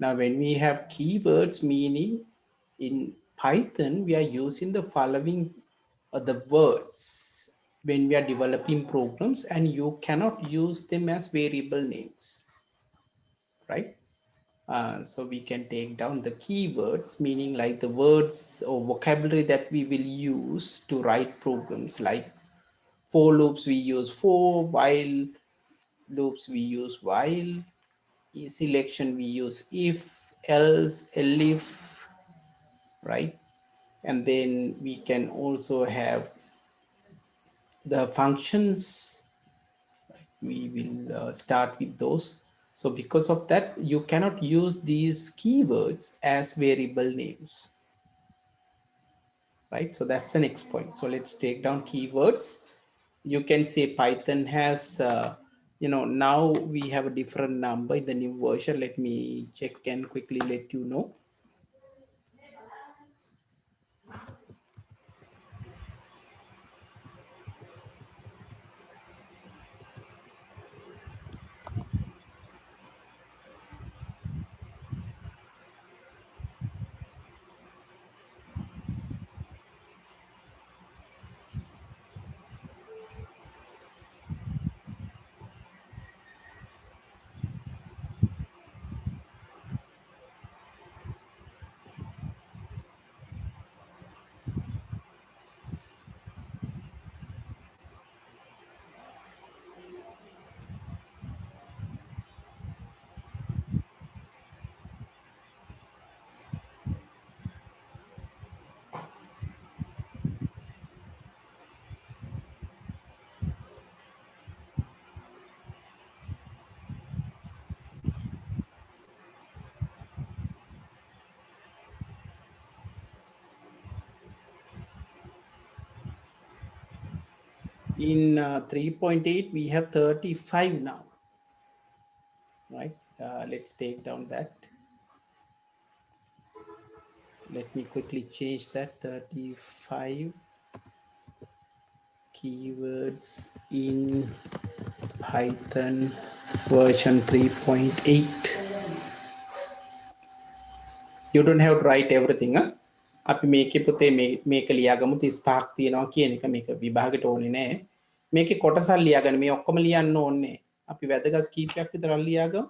Now, when we have keywords, meaning in Python, we are using the following the words when we are developing programs, and you cannot use them as variable names, right? So we can take down the keywords, meaning like the words or vocabulary that we will use to write programs. Like for loops, we use for; while loops, we use while; selection, we use if; else, elif, right? And then we can also have the functions. We will start with those. So because of that, you cannot use these keywords as variable names, right? So that's the next point. So let's take down keywords. You can say Python has, now we have a different number in the new version. Let me check and quickly let you know. In 3.8, we have 35 now, right? Let's take down that. Let me quickly change that. 35 keywords in Python version 3.8. You don't have to write everything, huh? අපි මේකේ පුතේ මේක ලියාගමු 35ක් තියෙනවා කියන එක මේක විභාගයට ඕනේ නෑ. මේකේ කොටසක් ලියාගන්න මේ ඔක්කොම ලියන්න ඕනේ. අපි වැදගත් කීපයක් විතරක් ලියාගමු.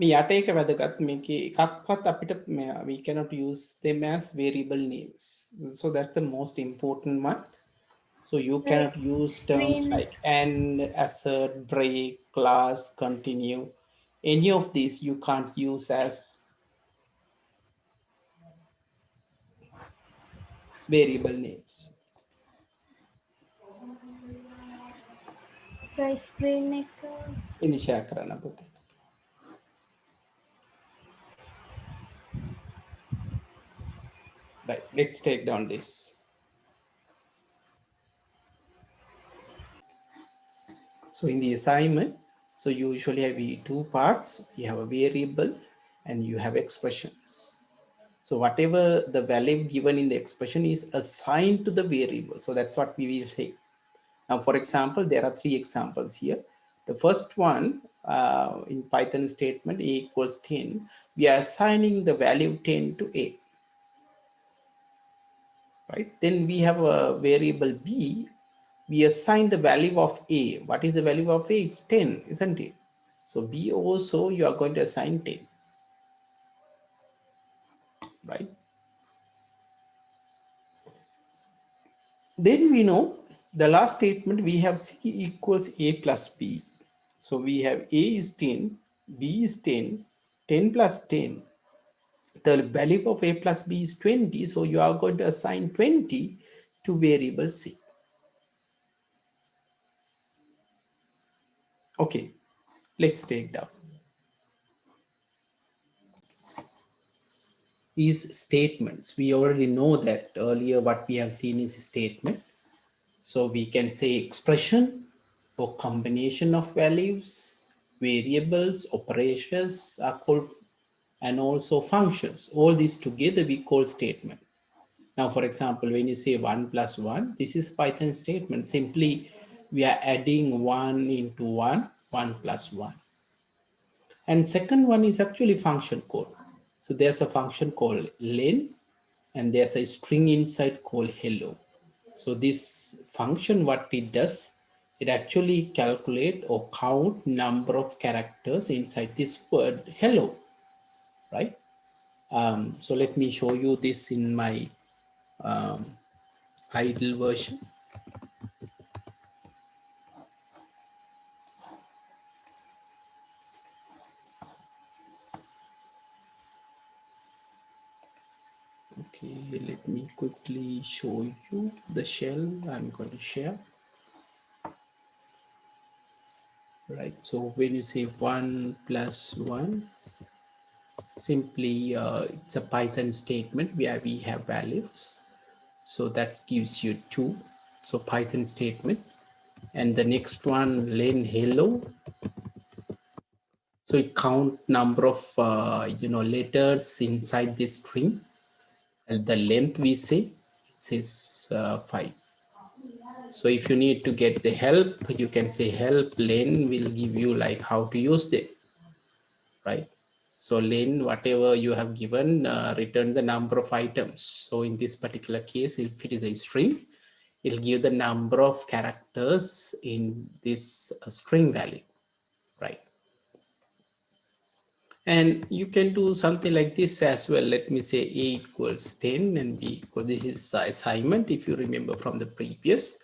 මේ යට එක වැදගත් මේකේ එකක්වත් අපිට we cannot use them as variable names. So that's the most important one. So you cannot use terms like end, assert, break, class, continue. Any of these you can't use as variable names. So screen Ini share karana puti. Right, let's take down this. So in the assignment, so you usually have two parts. You have a variable and you have expressions. So whatever the value given in the expression is assigned to the variable. So that's what we will say. Now, for example, there are three examples here. The first one in Python statement a equals 10, we are assigning the value 10 to a. Right? Then we have a variable b. We assign the value of a. What is the value of a? It's 10, isn't it? So b also you are going to assign 10. Right? Then we know the last statement we have c equals a plus b. So we have a is 10, b is 10, 10 plus 10. The value of a plus b is 20. So you are going to assign 20 to variable c. Okay, let's take down. These statements, we already know that earlier what we have seen is a statement. So we can say expression or combination of values, variables, operations are called, and also functions. All these together we call statement. Now, for example, when you say 1 plus 1, this is Python statement. Simply, we are adding 1 into 1 1 plus 1. And second one is actually function call. So there's a function called len, and there's a string inside called hello. So this function, what it does, it actually calculate or count number of characters inside this word hello, right? So let me show you this in my idle version. Okay, let me quickly show you the shell I'm going to share. Right, so when you say 1 plus 1, simply it's a Python statement where we have values. So that gives you 2. So Python statement. And the next one, len hello. So it count number of letters inside this string. And the length we say, it says 5. So if you need to get the help, you can say help len will give you like how to use them, right? So len, whatever you have given, return the number of items. So in this particular case, if it is a string, it'll give the number of characters in this string value, right? And you can do something like this as well. Let me say a equals 10 and b equals, this is assignment if you remember from the previous.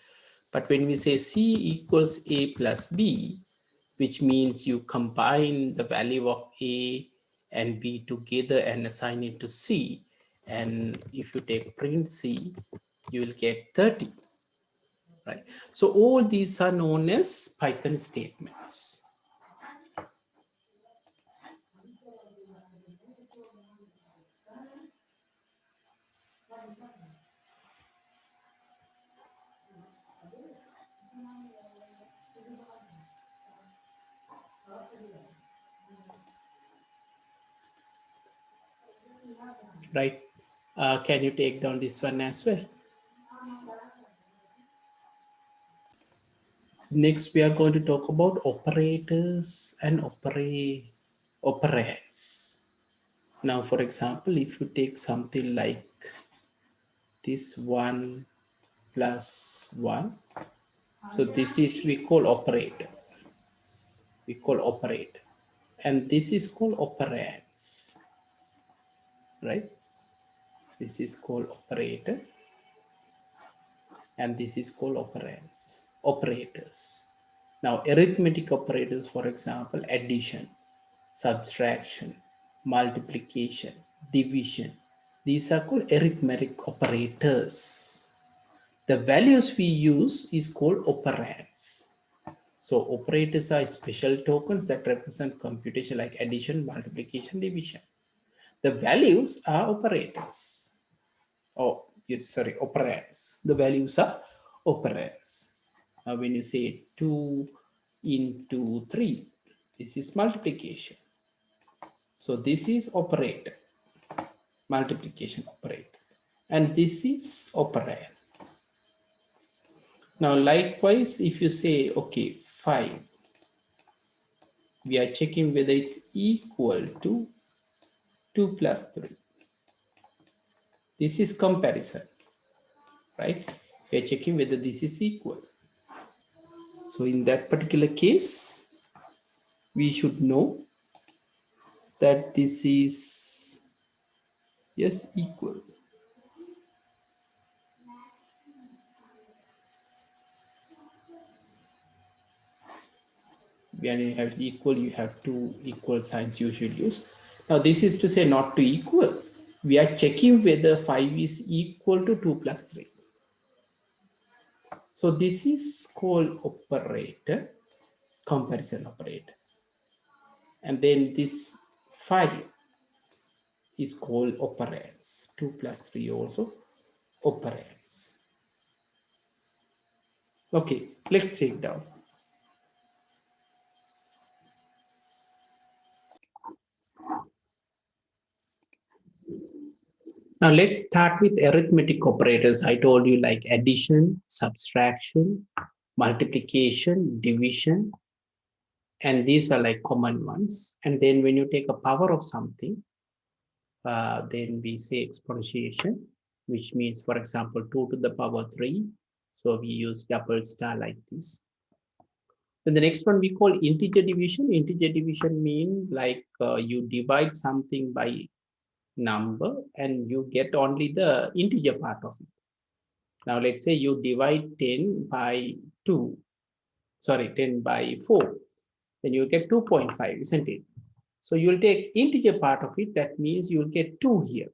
But when we say c equals a plus b, which means you combine the value of a and b together and assign it to c. And if you take print c, you will get 30, right? So all these are known as Python statements. Right? Can you take down this one as well? Next, we are going to talk about operators and operands. Now, for example, if you take something like this 1 plus 1, so this is we call operator. We call operator. And this is called operands, right? This is called operator. And this is called operands, operators. Now, arithmetic operators, for example, addition, subtraction, multiplication, division. These are called arithmetic operators. The values we use is called operands. So operators are special tokens that represent computation like addition, multiplication, division. The values are operators. Oh, yes, sorry, operands. The values are operands. Now, when you say 2 into 3, this is multiplication. So this is operator, multiplication operator. And this is operand. Now, likewise, if you say, okay, 5, we are checking whether it's equal to 2 plus 3. This is comparison, right? We are checking whether this is equal. So in that particular case, we should know that this is, yes, equal. When you have equal, you have two equal signs you should use. Now this is to say not to equal. We are checking whether 5 is equal to 2 plus 3. So this is called operator, comparison operator. And then this 5 is called operands. 2 plus 3 also operands. Okay, let's take down. Now let's start with arithmetic operators. I told you like addition, subtraction, multiplication, division. And these are like common ones. And then when you take a power of something, then we say exponentiation, which means, for example, 2 to the power 3. So we use double star like this. Then the next one we call integer division. Integer division means like you divide something by number and you get only the integer part of it. Now let's say you divide 10 by 2, sorry, 10 by 4, then you get 2.5, isn't it? So you'll take integer part of it, that means you'll get 2 here.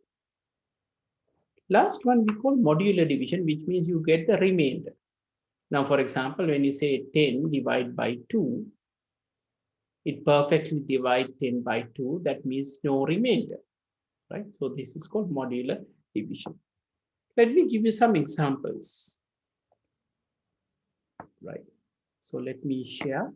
Last one we call modular division, which means you get the remainder. Now, for example, when you say 10 divided by 2, it perfectly divides 10 by 2, that means no remainder, right? So this is called modular division. Let me give you some examples, right? So let me share.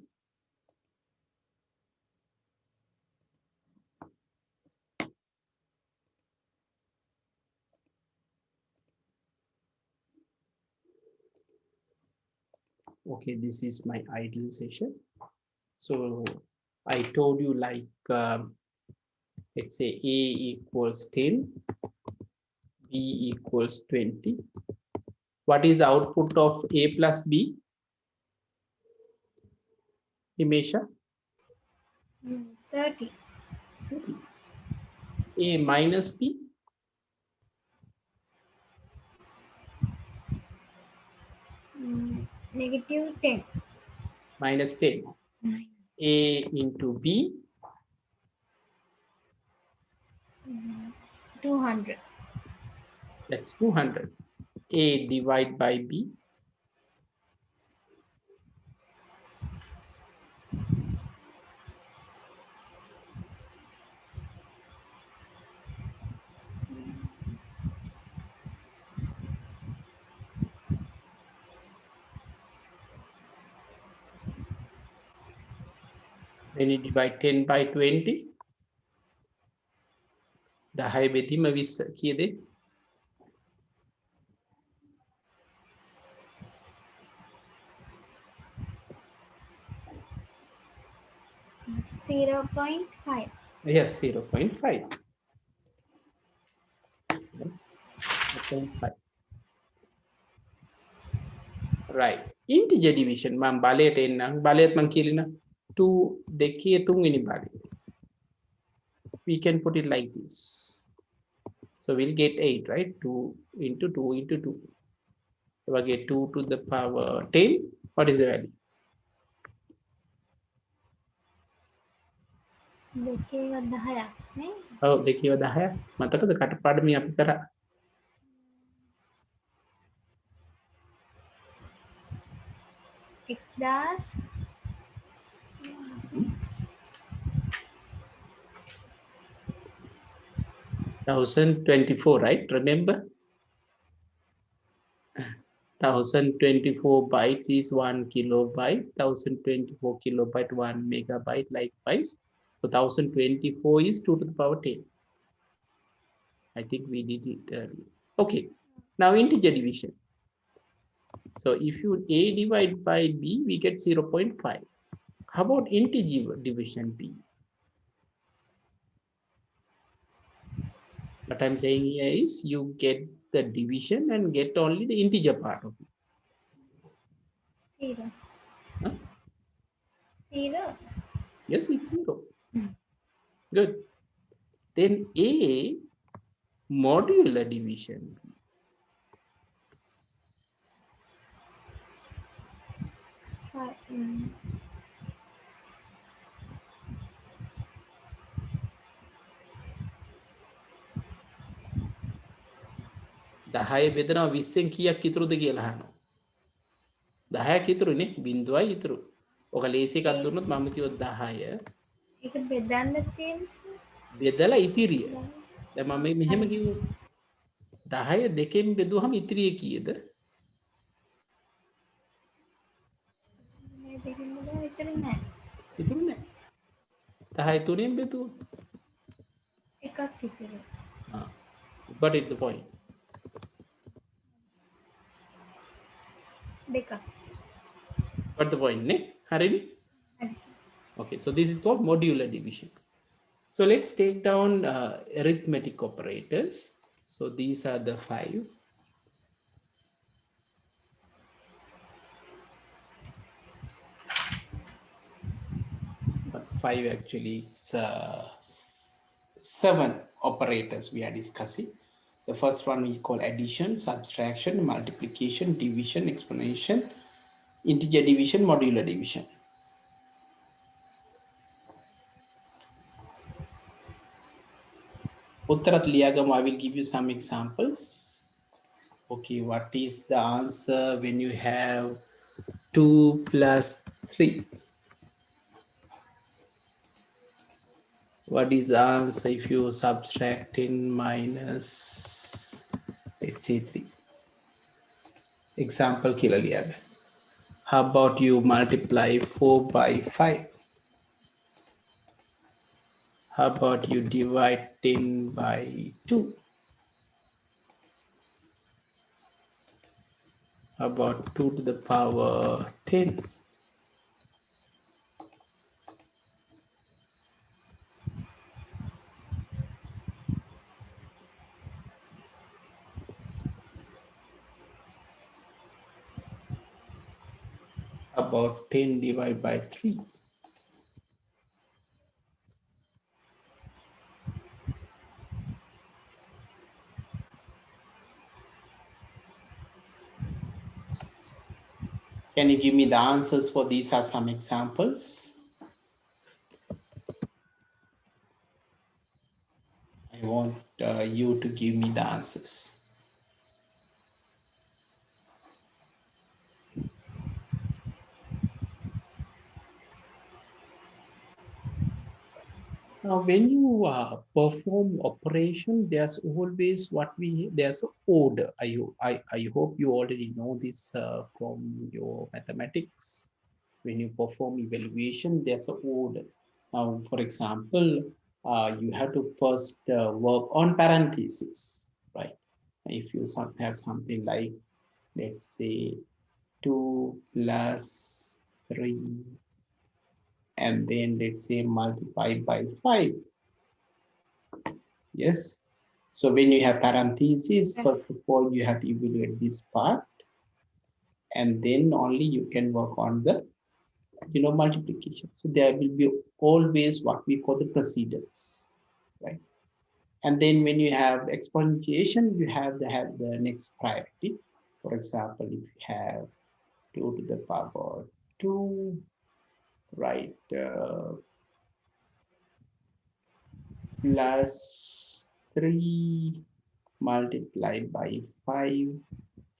Okay, this is my idle session. So I told you like, let's say A equals 10, B equals 20. What is the output of A plus B? Himesha? 30. 30. A minus B? Negative 10. Minus 10. A into B? 200. That's 200. A divided by B? When you divide 10 by 20? 10 බෙදීම 20 කීයද? 0.5. Yes, 0.5. 0.5. Right. Integer division. මම බලයට එන්නම්. බලයත් මම කියලින 2 දෙකේ 3 වෙනි බලය. We can put it like this. So we'll get 8, right? 2 into 2 into 2. So I get 2 to the power 10. What is the value? දෙකේ 10ක් නේ. Oh, දෙකේව 10. මතකද කටපාඩමේ අපි කරා. එක් දස් 1024, right? Remember? 1024 bytes is 1 kilobyte. 1024 kilobyte 1 megabyte, likewise. So 1024 is 2 to the power 10. I think we did it earlier. Okay. Now integer division. So if you A divide by B, we get 0.5. How about integer division B? What I'm saying here is you get the division and get only the integer part of it. 0. Huh? 0. Yes, it's 0. Good. Then A modular division. Sorry. 10 බෙදනවා 20න් කීයක් ඉතුරුද කියලා අහනවා. 10ක් ඉතුරුනේ බිංදුවයි ඉතුරු. ඔක ලේසි එකක් දුන්නොත් මම කිව්වොත් 10. ඒක බෙදන්න තියෙන්නේ. බෙදලා ඉතිරිය. දැන් මම මෙහෙම කිව්වොත් 10 දෙකෙන් බෙදුවහම ඉතිරිය කීයද? මේ දෙකෙන් බෙදුවා ඉතුරු නෑ. ඉතුරු නෑ. 10 තුනෙන් බෙදුවොත් එකක් ඉතුරු. Got it the point. දෙකක්. Got the point නේ? හරිනේ? හරි. Okay, so this is called modular division. So let's take down arithmetic operators. So these are the 5. But 5 actually, it's 7 operators we are discussing. The first one we call addition, subtraction, multiplication, division, explanation, integer division, modular division. Uttarat Liyagam, I will give you some examples. Okay, what is the answer when you have 2 plus 3? What is the answer if you subtract 10 minus, let's say 3? Example kila liya hai. How about you multiply 4 by 5? How about you divide 10 by 2? How about 2 to the power 10? About 10 divided by 3? Can you give me the answers for these are some examples? I want you to give me the answers. Now, when you perform operation, there's always there's order. I hope you already know this from your mathematics. When you perform evaluation, there's an order. Now, for example, you have to first work on parentheses, right? If you have something like, let's say, 2 plus 3, and then let's say multiply by 5. Yes. So when you have parentheses, first of all, you have to evaluate this part, and then only you can work on the multiplication. So there will be always what we call the precedence, right? And then when you have exponentiation, you have the next priority. For example, if you have 2 to the power 2, right, plus 3 multiplied by 5.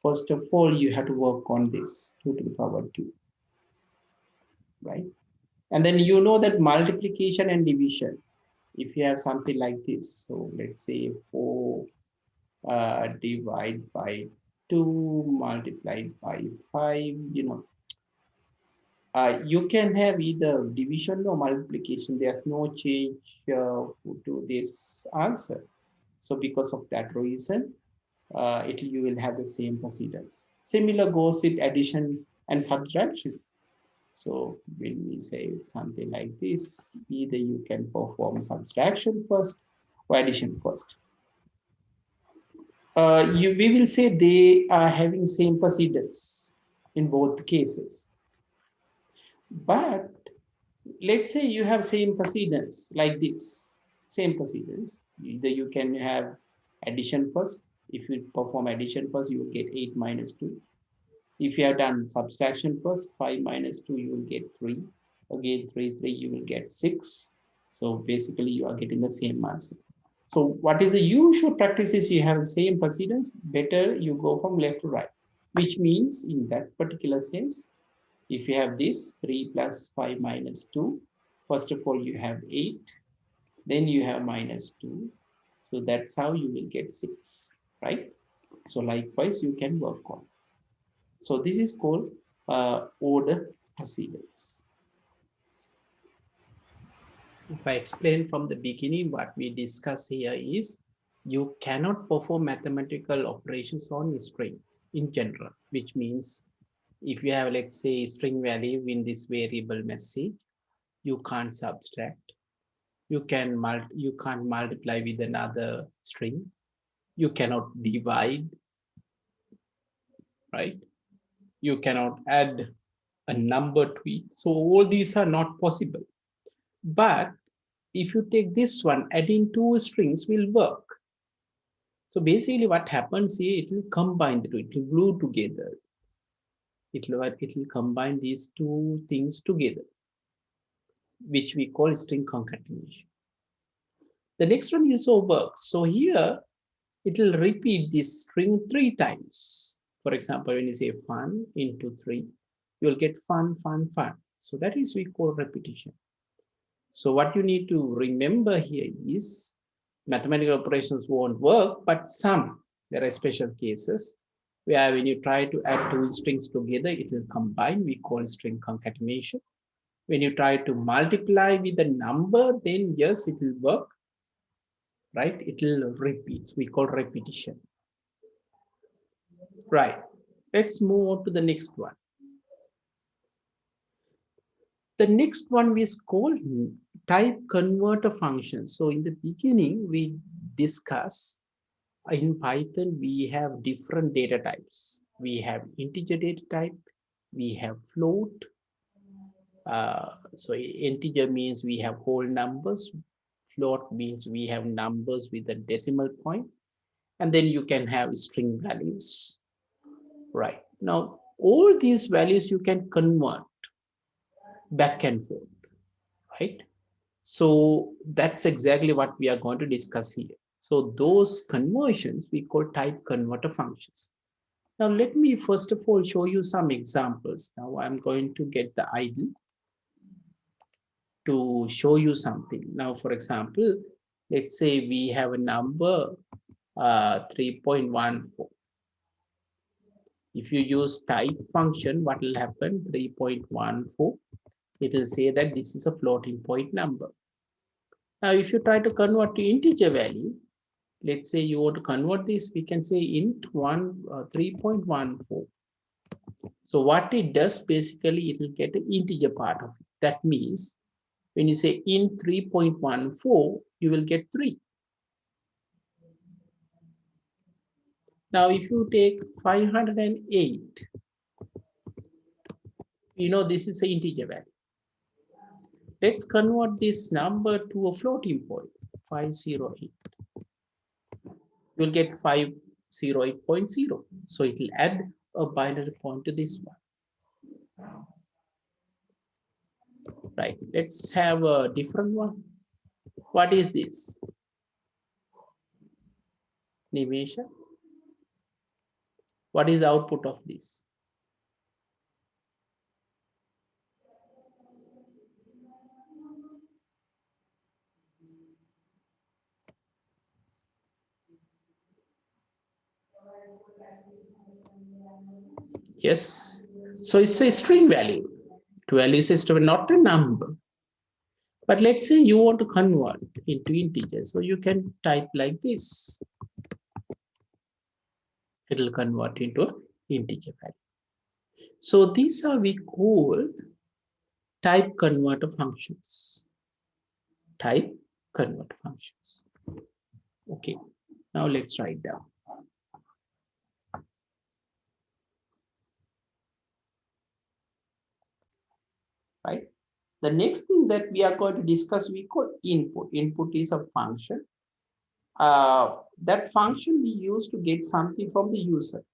First of all, you have to work on this 2 to the power 2, right? And then you know that multiplication and division, if you have something like this, so let's say 4 divide by 2 multiplied by 5, you can have either division or multiplication. There's no change to this answer. So because of that reason, you will have the same precedence. Similar goes with addition and subtraction. So when we say something like this, either you can perform subtraction first or addition first. We will say they are having same precedence in both cases. But let's say you have same precedence like this, same precedence. Either you can have addition first. If you perform addition first, you will get 8 minus 2. If you have done subtraction first, 5 minus 2, you will get 3. Again, 3, 3, you will get 6. So basically, you are getting the same answer. So what is the usual practice is you have the same precedence, better you go from left to right, which means in that particular sense, if you have this 3 plus 5 minus 2, first of all, you have 8, then you have minus 2. So that's how you will get 6, right? So likewise, you can work on. So this is called order precedence. If I explain from the beginning, what we discuss here is you cannot perform mathematical operations on a string in general, which means if you have, let's say, string value in this variable message, You can't subtract. You can't multiply with another string. You cannot divide, right? You cannot add a number to it. So all these are not possible. But if you take this one, adding two strings will work. So basically what happens here, it will combine the two, it will glue together. It will combine these two things together, which we call string concatenation. The next one also works. So here it will repeat this string three times. For example, when you say fun into three, you will get fun, fun, fun. So that is we call repetition. So what you need to remember here is mathematical operations won't work, but some, there are special cases where when you try to add two strings together, it will combine, we call string concatenation. When you try to multiply with a number, then yes, it will work, right? It will repeat, we call repetition. Right, let's move on to the next one. The next one is called type converter function. So in the beginning, we discuss in Python, we have different data types. We have integer data type, we have float. So integer means we have whole numbers. Float means we have numbers with a decimal point. And then you can have string values. Right. Now, all these values you can convert back and forth. Right. So that's exactly what we are going to discuss here. So those conversions we call type converter functions. Now let me first of all show you some examples. Now I'm going to get the idle to show you something. Now for example, let's say we have a number 3.14. If you use type function, what will happen? 3.14. It will say that this is a floating point number. Now if you try to convert to integer value, let's say you want to convert this, we can say int 3.14. So what it does, basically, it will get an integer part of it. That means when you say int 3.14, you will get 3. Now, if you take 508, this is an integer value. Let's convert this number to a floating point, 508. You'll get 508.0. So it will add a binary point to this one. Right, let's have a different one. What is this? Nimesha, what is the output of this? Yes, so it's a string value. 12 is a string, not a number. But let's say you want to convert into integer, so you can type like this. It will convert into an integer value. So these are we call type converter functions. Type converter functions. Okay, now let's write down. Right. The next thing that we are going to discuss, we call input. Input is a function. That function we use to get something from the user.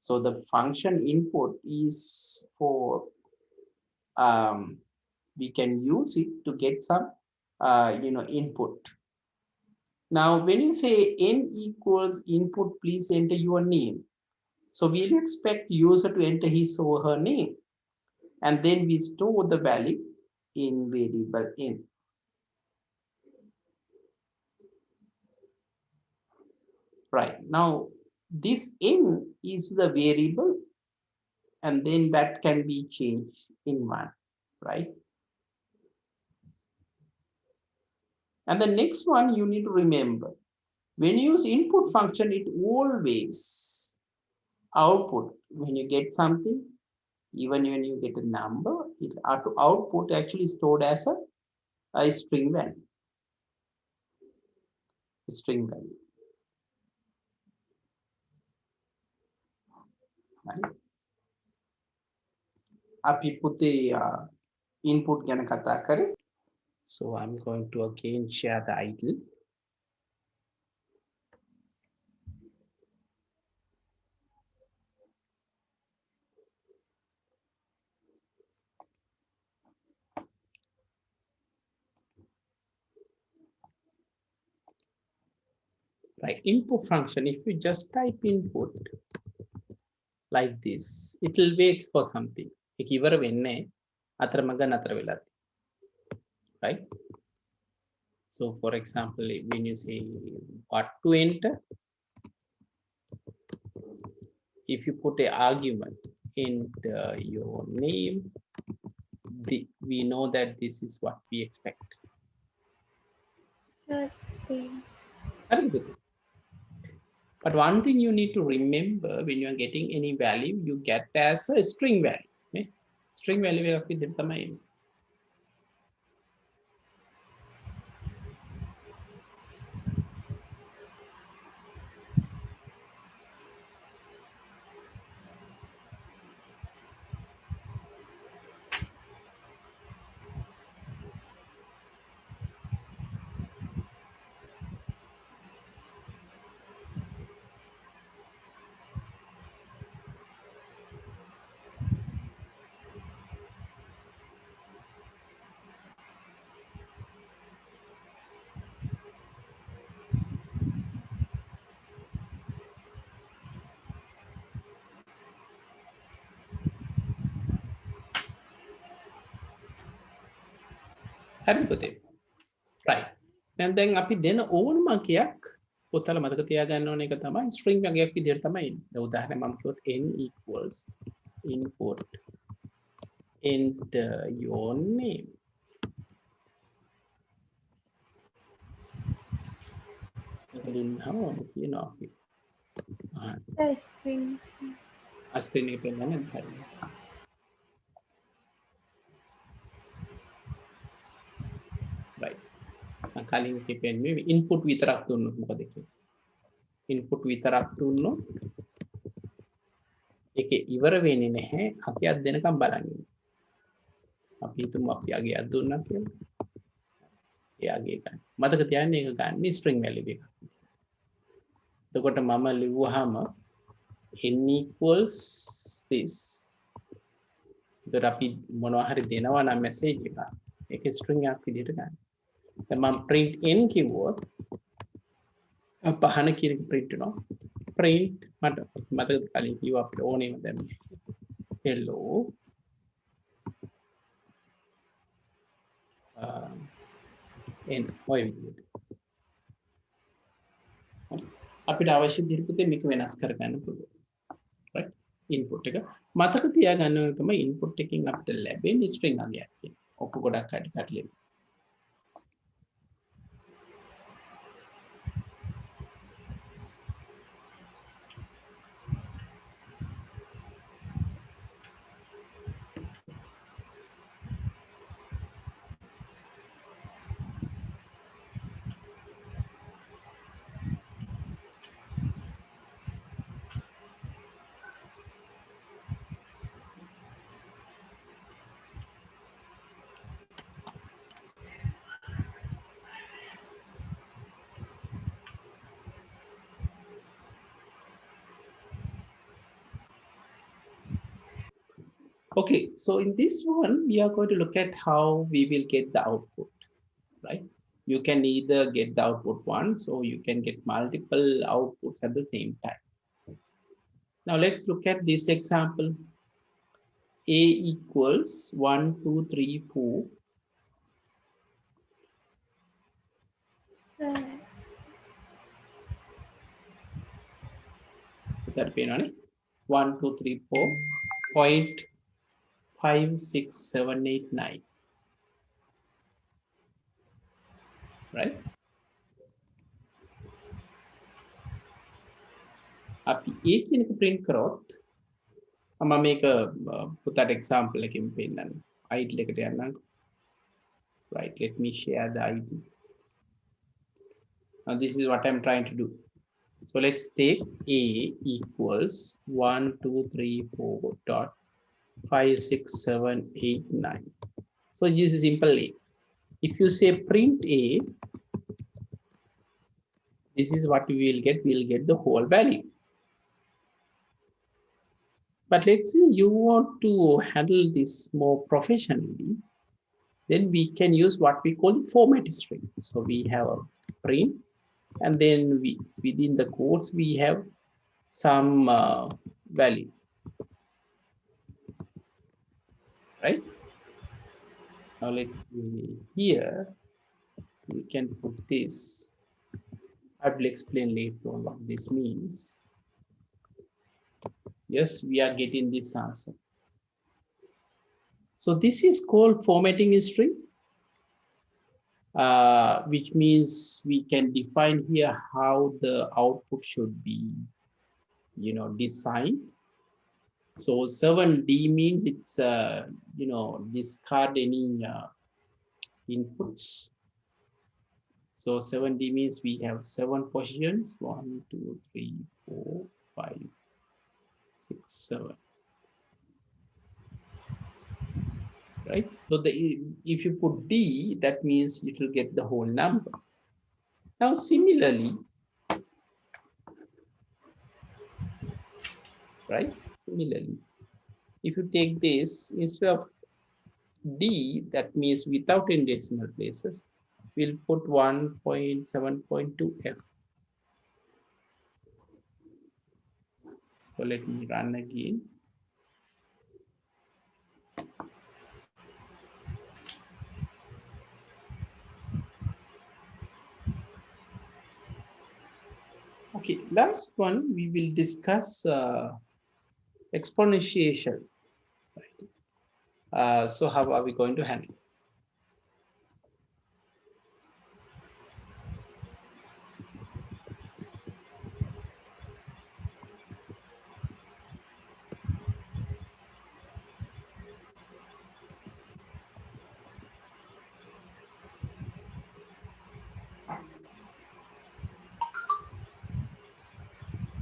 So the function input is for, we can use it to get some, input. Now, when you say n equals input, please enter your name. So we'll expect user to enter his or her name. And then we store the value in variable n. Right, now this n is the variable, and then that can be changed in one, right? And the next one you need to remember, when you use input function, it always output when you get something, Even when you get a number, it output actually stored as a string value. String value. Right? අපි පුතේ input ගැන කතා කරේ. So I'm going to again share the idle. Right, input function, if you just type input like this, it will wait for something. ඒක ඉවර වෙන්නේ අතරමඟ නතර වෙලා. Right? So for example, when you say what to enter, if you put a argument enter your name, we know that this is what we expect. But one thing you need to remember, when you are getting any value, you get as a string value. Okay? String value එකක් විදිහට තමයි එන්නේ. හරිද පුතේ? right. දැන් අපි දෙන ඕනම අංකයක් පොතල මතක තියාගන්න ඕන එක තමයි string අංකයක් විදිහට තමයි එන්නේ. දැන් උදාහරණයක් මම කිව්වොත් n equals input enter your name. එතනින්ම කියනවා අපි. ස්ක්‍රීන් එකේ පෙන්නන්නේ හරියට. right. කලින් කිව්වේ input විතරක් දුන්නොත් මොකද කියන්නේ? input විතරක් දුන්නොත් ඒකේ ඉවර වෙන්නේ නැහැ. අගයක් දෙනකම් බලන් ඉන්න. අපි හිතමු අපි අගයක් දුන්නා කියලා. ඒ අගය ගන්න. මතක තියාගන්න ඒක ගන්න string value එකක්. එතකොට මම ලිව්වහම n equals this. එතකොට අපි මොනවා හරි දෙනවා නම් message එක. ඒක string එකක් විදිහට ගන්න. දැන් මම print n කිව්වොත් පහන කියන එක print වෙනවා. print මතක කලින් කිව්වා අපිට ඕනේම දැන් hello n ඔය විදිහට. අපිට අවශ්‍ය විදිහට මේක වෙනස් කරගන්න පුළුවන්. right? input එක මතක තියාගන්න ඕනේ තමයි input එකකින් අපිට ලැබෙන string අගයක් කියන්නේ. ඔක්කො ගොඩක් හරි කටලෙන්න. Okay, so in this one, we are going to look at how we will get the output, right? You can either get the output once or you can get multiple outputs at the same time. Now let's look at this example. A equals 1, 2, 3, 4. That be 1, 2, 3, 4. Point 5, 6, 7, 8, 9. Right? අපි A කියන එක print කරොත් I'm gonna make a put that example like in pen and ID like a right. Let me share the ID. Now this is what I'm trying to do. So let's take A equals 1, 2, 3, 4 dot 5, 6, 7, 8, 9. So this is simple A. If you say print A, this is what we will get. We will get the whole value. But let's say you want to handle this more professionally, then we can use what we call the format string. So we have a print, and then we within the quotes we have some value, right? Now let's see here. We can put this. I will explain later on what this means. Yes, we are getting this answer. So this is called formatting string, which means we can define here how the output should be, designed. So 7D means it's, discard any inputs. So 7D means we have 7 positions, 1, 2, 3, 4, 5, 6, 7. Right? So if you put D, that means it will get the whole number. Now, similarly, right? Similarly, if you take this instead of D, that means without any decimal places, we'll put 1.7.2F. So let me run again. Okay, last one we will discuss exponentiation. Right? So how are we going to handle?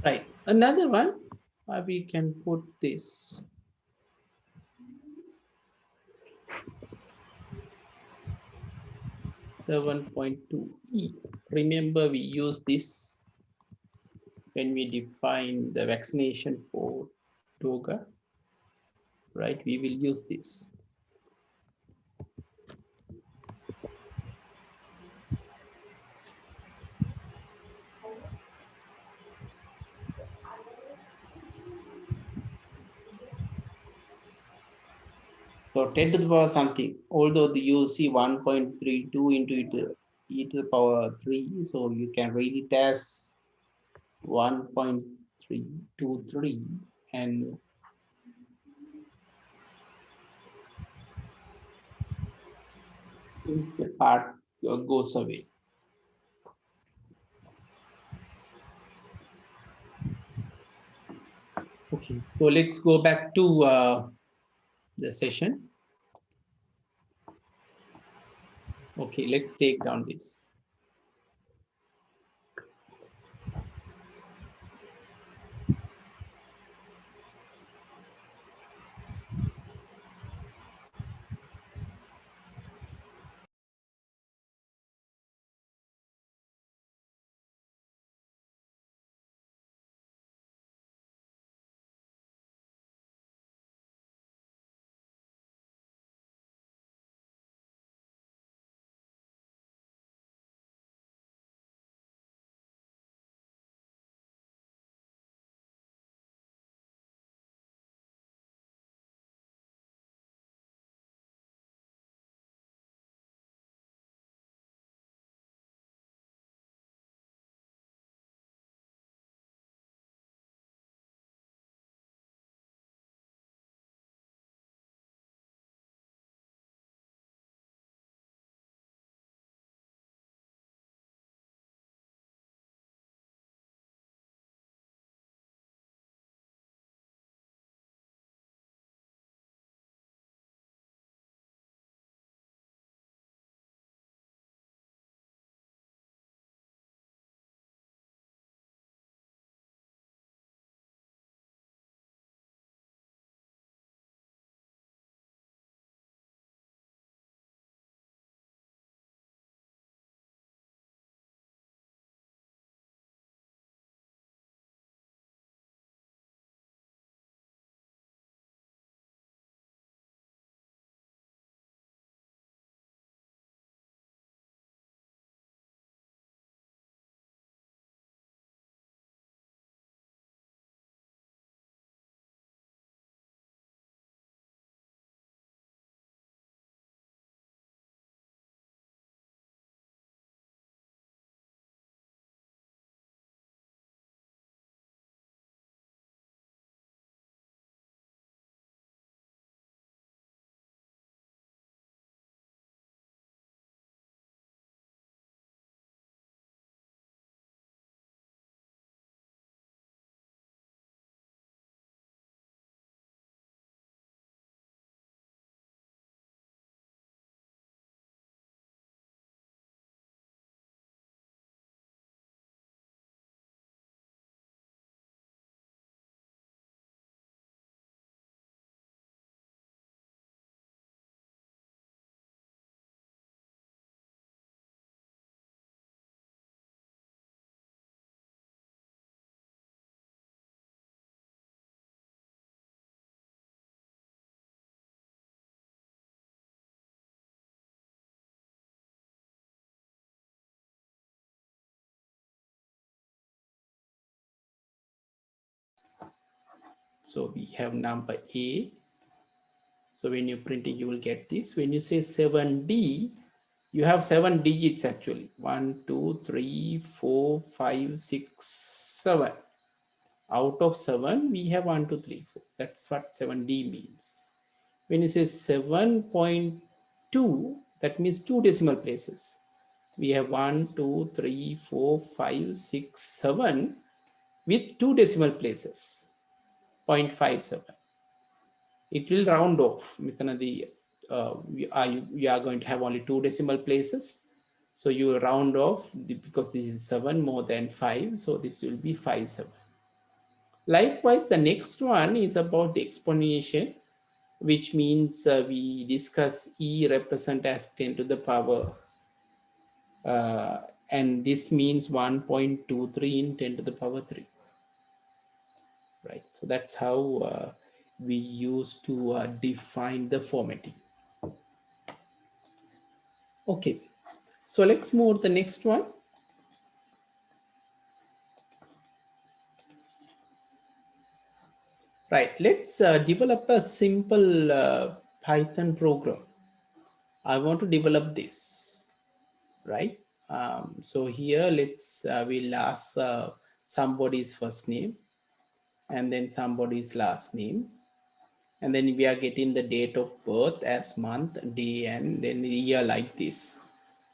Right. Another one, we can put this 7.2E. Remember, we use this when we define the vaccination for Doga, right? We will use this. So 10 to the power something, although you see 1.32 into e to the power 3, so you can really test 1.323 and the part goes away. Okay, so let's go back to the session. Okay, let's take down this. So we have number A. So when you print it, you will get this. When you say 7D, you have 7 digits actually. 1, 2, 3, 4, 5, 6, 7. Out of 7, we have 1, 2, 3, 4. That's what 7D means. When you say 7.2, that means 2 decimal places. We have 1, 2, 3, 4, 5, 6, 7 with 2 decimal places, 0.57. It will round off. We are going to have only 2 decimal places. So you round off because this is 7 more than 5. So this will be 57. Likewise, the next one is about the exponentiation, which means we discuss E represent as 10 to the power. And this means 1.23 in 10 to the power 3. Right. So that's how we used to define the formatting. Okay. So let's move to the next one. Right. Let's develop a simple Python program. I want to develop this. Right. So here we'll ask somebody's first name and then somebody's last name. And then we are getting the date of birth as month, day, and then the year like this.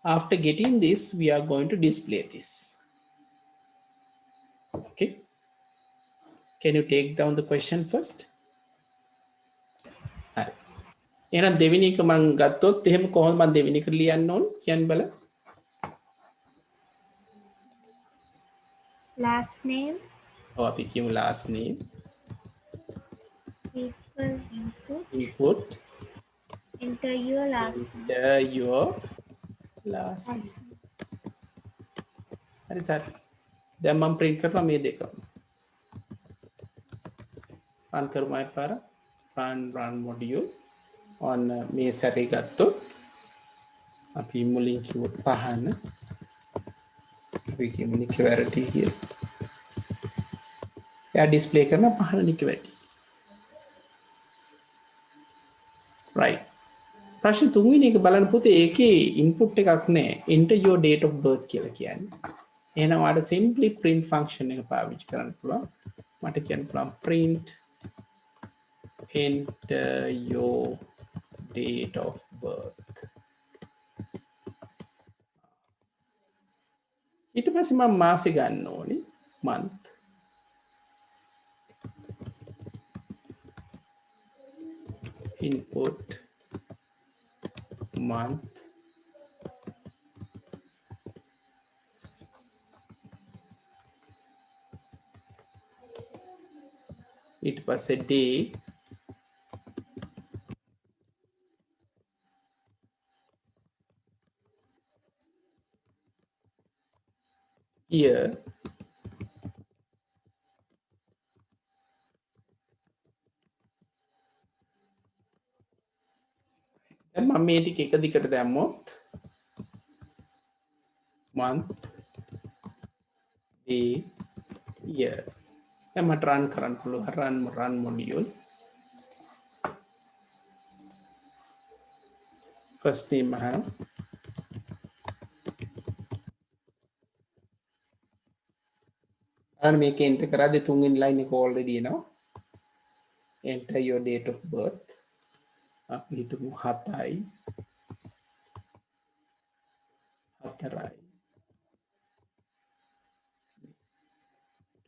After getting this, we are going to display this. Okay. Can you take down the question first? හරි. එහෙනම් දෙවෙනි එක මම ගත්තොත් එහෙම කොහොමද මම දෙවෙනි එක ලියන්න ඕන කියන්න බල. Last name ඔව් අපි කියමු last name equal input. input Enter your last name. enter your last Last name. name. හරි සර්. දැන් මම print කරනවා මේ දෙක. run කරමු පාර. run module on මේ සැරේ ගත්තොත් අපි මුලින් කිව්වොත් පහන අපි කියමු නිකවැරටි කියලා. එයා display කරන පහන නිකවැරටි. right. ප්‍රශ්න තුන්වෙනි එක බලන්න පුතේ ඒකේ input එකක් නැහැ. enter your date of birth කියලා කියන්නේ. එහෙනම් ඔයාලට simply print function එක පාවිච්චි කරන්න පුළුවන්. මට කියන්න පුළුවන් print enter your date of birth. ඊට පස්සේ මම මාසෙ ගන්න ඕනේ month. input month ඊට පස්සේ day year දැන් මම මේ ටික එක දිගට දැම්මොත් month day year දැන් මට run කරන්න පුළුවන් run module first name අහනවා අන්න මේක enter කරාද තුන්වෙනි line එක already එනවා enter your date of birth අපි හිතමු 7යි 4යි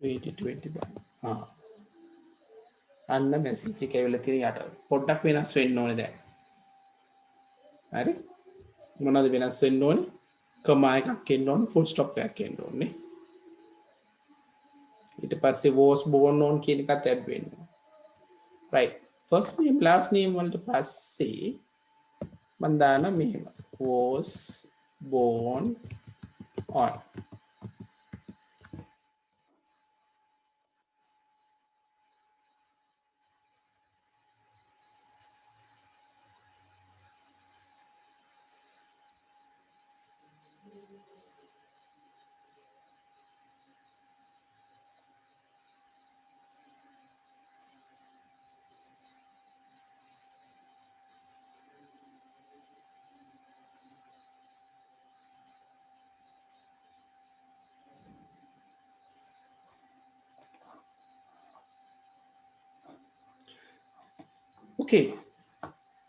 2021 අන්න message එක ඇවිල්ලා තියෙන යට පොඩ්ඩක් වෙනස් වෙන්න ඕනේ දැන් හරි මොනවද වෙනස් වෙන්න ඕනේ කමා එකක් එන්න ඕනේ full stop එකක් එන්න ඕනේ ඊට පස්සේ was born on කියන එකත් add වෙන්න ඕනේ right first name last name වලට පස්සේ මම දාන මෙහෙම was born on Okay,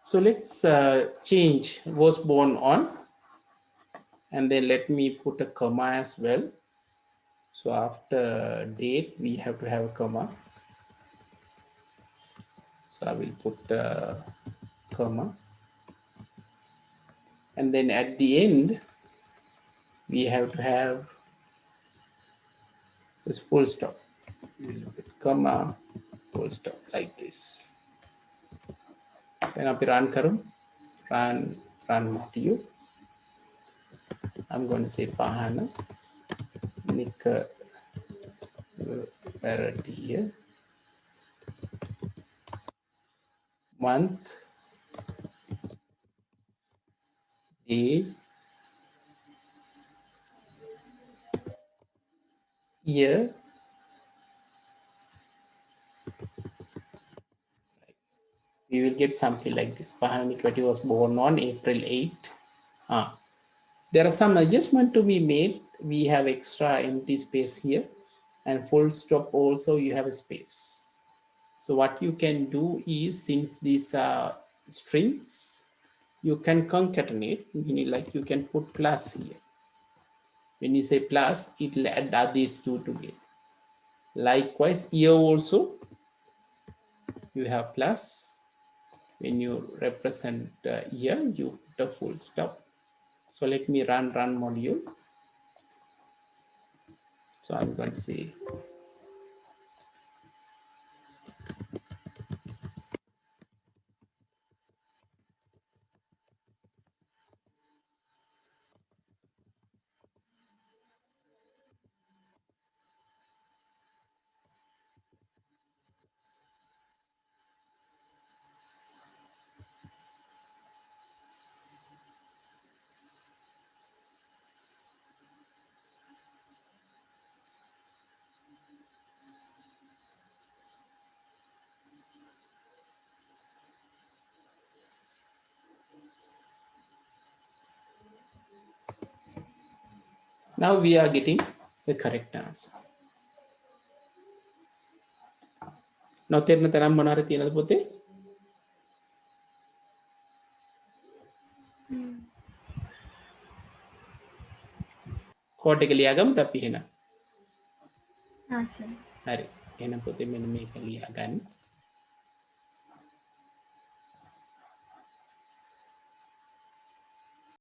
so let's change was born on, and then let me put a comma as well. So after date, we have to have a comma. So I will put a comma, and then at the end, we have to have this full stop. We will put comma, full stop like this. Then අපි run කරු. Run module. I'm going to say Pahana Nika Paradia month, day, year. We will get something like this. Pahana Nikwati was born on April 8. There are some adjustment to be made. We have extra empty space here, and full stop also you have a space. So what you can do is, since these are strings, you can concatenate, meaning like you can put plus here. When you say plus, it will add these two together. Likewise, here also you have plus. When you represent here, you put a full stop. So let me run module. So I'm going to say now we are getting the correct answer. Now තේරෙන තරම් මොනවාරි තියෙනවද පොතේ? Code එක ලියාගමුද අපි එහෙනම්? Ah, sir. හරි. එහෙනම් පොතේ මෙන්න මේක ලියාගන්න.